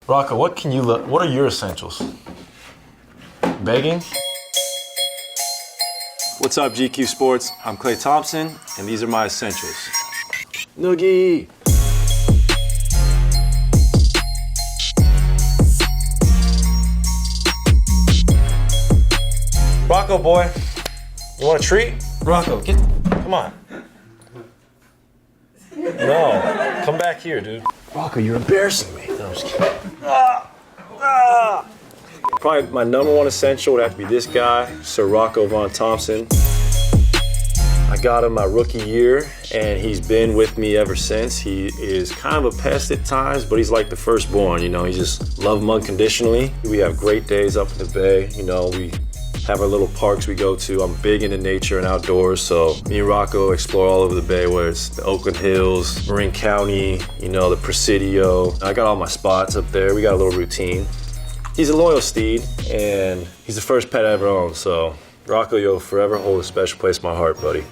Rocco, what are your essentials? Begging? What's up, GQ Sports? I'm Klay Thompson, and these are my essentials. Noogie! Rocco, boy, you want a treat? Rocco, come on. No, come back here, dude. Rocco, you're embarrassing me. No, I'm just kidding. Probably my number one essential would have to be this guy, Sir Rocco Von Thompson. I got him my rookie year, and he's been with me ever since. He is kind of a pest at times, but he's like the firstborn, you know. He just loves him unconditionally. We have great days up in the Bay, you know. We have our little parks we go to. I'm big into nature and outdoors, so me and Rocco explore all over the Bay, whether it's the Oakland Hills, Marin County, you know, the Presidio. I got all my spots up there. We got a little routine. He's a loyal steed, and he's the first pet I ever owned, so Rocco, you'll forever hold a special place in my heart, buddy.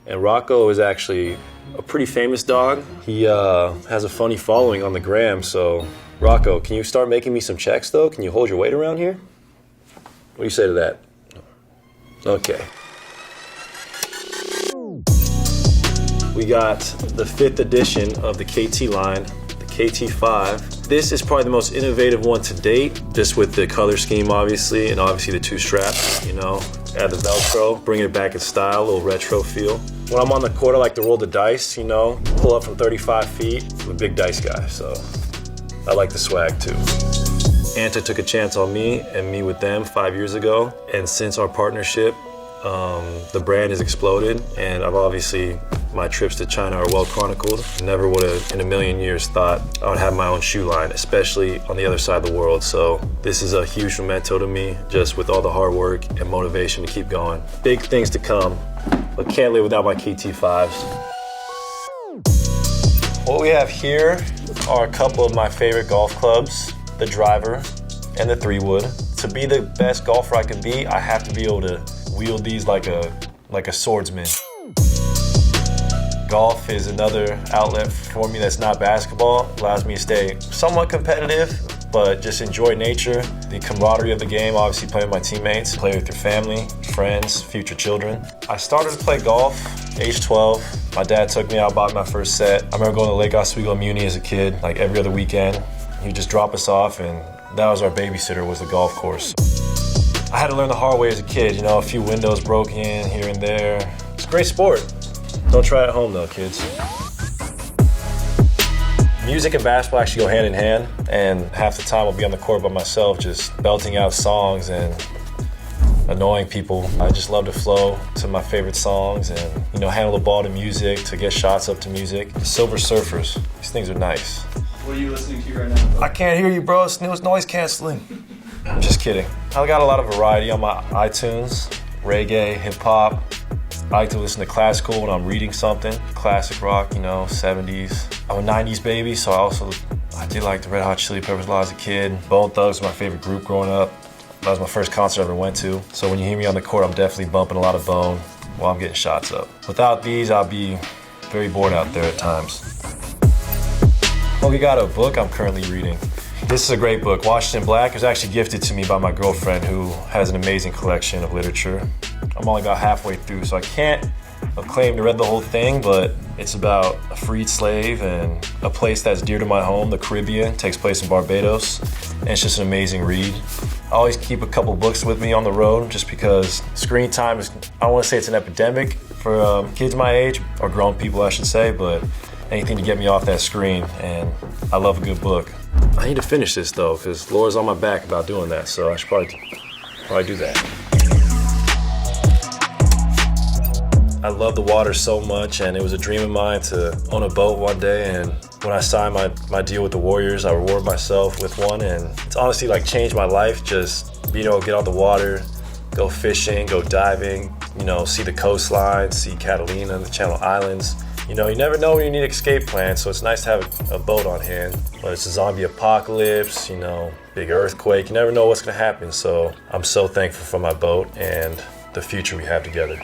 And Rocco is actually a pretty famous dog. He has a funny following on the gram, so Rocco, can you start making me some checks, though? Can you hold your weight around here? What do you say to that? Okay. We got the 5th edition of the KT line, the KT5. This is probably the most innovative one to date, just with the color scheme, obviously, and obviously the 2 straps, you know. Add the Velcro, bring it back in style, a little retro feel. When I'm on the court, I like to roll the dice, you know, pull up from 35 feet. I'm a big dice guy, so I like the swag too. Anta took a chance on me and me with them 5 years ago, and since our partnership, the brand has exploded, and my trips to China are well chronicled. Never would have in a million years thought I would have my own shoe line, especially on the other side of the world. So this is a huge memento to me, just with all the hard work and motivation to keep going. Big things to come, but can't live without my KT5s. What we have here are a couple of my favorite golf clubs, the driver and the 3-wood. To be the best golfer I can be, I have to be able to wield these like a swordsman. Golf is another outlet for me that's not basketball. It allows me to stay somewhat competitive, but just enjoy nature, the camaraderie of the game, obviously playing with my teammates, play with your family, friends, future children. I started to play golf age 12. My dad took me out, bought my first set. I remember going to Lake Oswego Muni as a kid, like every other weekend. He'd just drop us off, and that was our babysitter, was the golf course. I had to learn the hard way as a kid, you know, a few windows broke in here and there. It's a great sport. Don't try it at home though, kids. Music and basketball actually go hand in hand, and half the time I'll be on the court by myself just belting out songs and annoying people. I just love to flow to my favorite songs and, you know, handle the ball to music, to get shots up to music. Silver Surfers, these things are nice. What are you listening to right now? I can't hear you, bro. It's noise canceling. I'm just kidding. I got a lot of variety on my iTunes. Reggae, hip hop. I like to listen to classical when I'm reading something. Classic rock, you know, 70s. I'm a 90s baby, so I did like the Red Hot Chili Peppers a lot as a kid. Bone Thugs was my favorite group growing up. That was my first concert I ever went to. So when you hear me on the court, I'm definitely bumping a lot of Bone while I'm getting shots up. Without these, I'll be very bored out there at times. Well, we got a book I'm currently reading. This is a great book. Washington Black. It was actually gifted to me by my girlfriend, who has an amazing collection of literature. I'm only about halfway through, so I can't claim to read the whole thing, but it's about a freed slave and a place that's dear to my home, the Caribbean. It takes place in Barbados, and it's just an amazing read. I always keep a couple books with me on the road just because screen time is, I don't want to say it's an epidemic for kids my age, or grown people I should say, but anything to get me off that screen, and I love a good book. I need to finish this though, because Laura's on my back about doing that, so I should probably do that. I love the water so much, and it was a dream of mine to own a boat one day, and when I signed my deal with the Warriors, I rewarded myself with one, and it's honestly like changed my life, just being able to get on the water, go fishing, go diving, you know, see the coastline, see Catalina and the Channel Islands. You know, you never know when you need escape plans, so it's nice to have a boat on hand. But it's a zombie apocalypse, you know, big earthquake, you never know what's gonna happen, so I'm so thankful for my boat and the future we have together.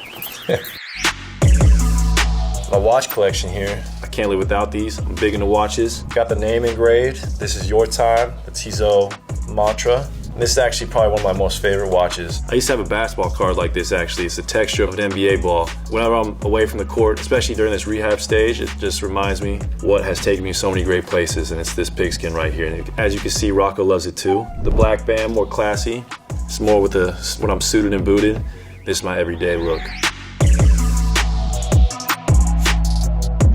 My watch collection here. I can't live without these. I'm big into watches. Got the name engraved. This is your time, the Tissot mantra. And this is actually probably one of my most favorite watches. I used to have a basketball card like this actually. It's the texture of an NBA ball. Whenever I'm away from the court, especially during this rehab stage, it just reminds me what has taken me so many great places, and it's this pigskin right here. And as you can see, Rocco loves it too. The black band, more classy. It's more with when I'm suited and booted. This is my everyday look.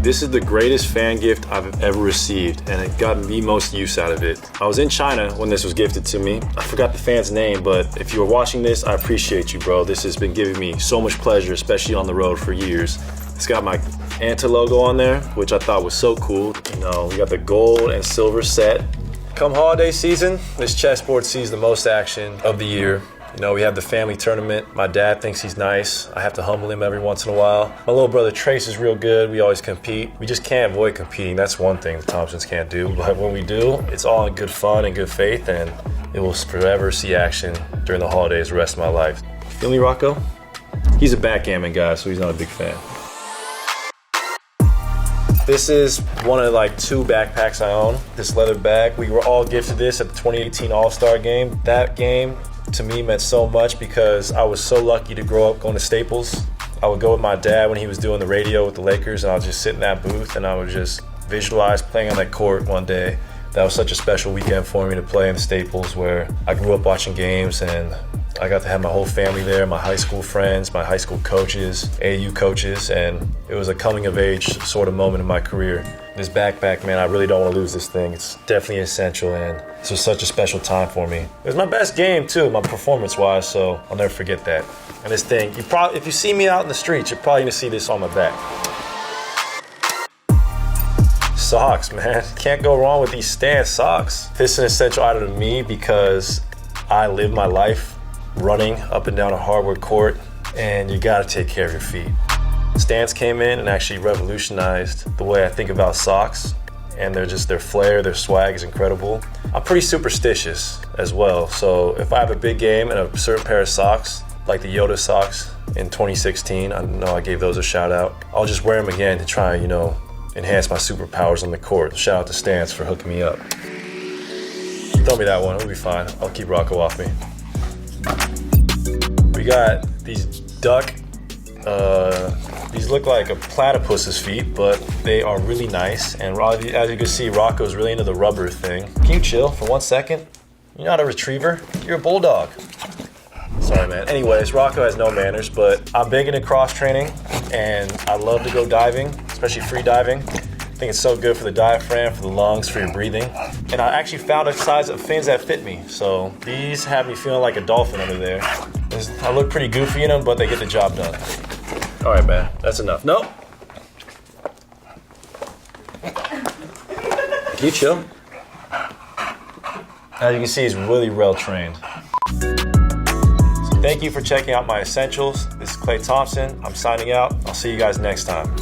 This is the greatest fan gift I've ever received, and it got the most use out of it. I was in China when this was gifted to me. I forgot the fan's name, but if you are watching this, I appreciate you, bro. This has been giving me so much pleasure, especially on the road for years. It's got my Anta logo on there, which I thought was so cool. You know, we got the gold and silver set. Come holiday season, this chessboard sees the most action of the year. You know, we have the family tournament. My dad thinks he's nice. I have to humble him every once in a while. My little brother Trace is real good. We always compete. We just can't avoid competing. That's one thing the Thompsons can't do. But when we do, it's all in good fun and good faith, and it will forever see action during the holidays the rest of my life. Feel me, Rocco? He's a backgammon guy, so he's not a big fan. This is one of like 2 backpacks I own. This leather bag. We were all gifted this at the 2018 All-Star game. That game to me meant so much because I was so lucky to grow up going to Staples. I would go with my dad when he was doing the radio with the Lakers, and I would just sit in that booth and I would just visualize playing on that court one day. That was such a special weekend for me to play in the Staples, where I grew up watching games, and I got to have my whole family there, my high school friends, my high school coaches, AAU coaches, and it was a coming of age sort of moment in my career. This backpack, man, I really don't want to lose this thing. It's definitely essential, and this was such a special time for me. It was my best game too, my performance-wise, so I'll never forget that. And this thing, if you see me out in the streets, you're probably gonna see this on my back. Socks, man. Can't go wrong with these Stan socks. This is an essential item to me because I live my life running up and down a hardwood court, and you gotta take care of your feet. Stans came in and actually revolutionized the way I think about socks, and their flair, their swag is incredible. I'm pretty superstitious as well, so if I have a big game and a certain pair of socks, like the Yoda socks in 2016, I know I gave those a shout out, I'll just wear them again to try and, enhance my superpowers on the court. Shout out to Stans for hooking me up. Throw me that one, it'll be fine. I'll keep Rocco off me. We got these duck, these look like a platypus's feet, but they are really nice. And as you can see, Rocco's really into the rubber thing. Can you chill for 1 second? You're not a retriever, you're a bulldog. Sorry, man. Anyways, Rocco has no manners, but I'm big into cross training, and I love to go diving, especially free diving. I think it's so good for the diaphragm, for the lungs, for your breathing. And I actually found a size of fins that fit me. So these have me feeling like a dolphin under there. I look pretty goofy in them, but they get the job done. All right, man, that's enough. Nope. Can you chill? As you can see, he's really well trained. So thank you for checking out my essentials. This is Klay Thompson. I'm signing out. I'll see you guys next time.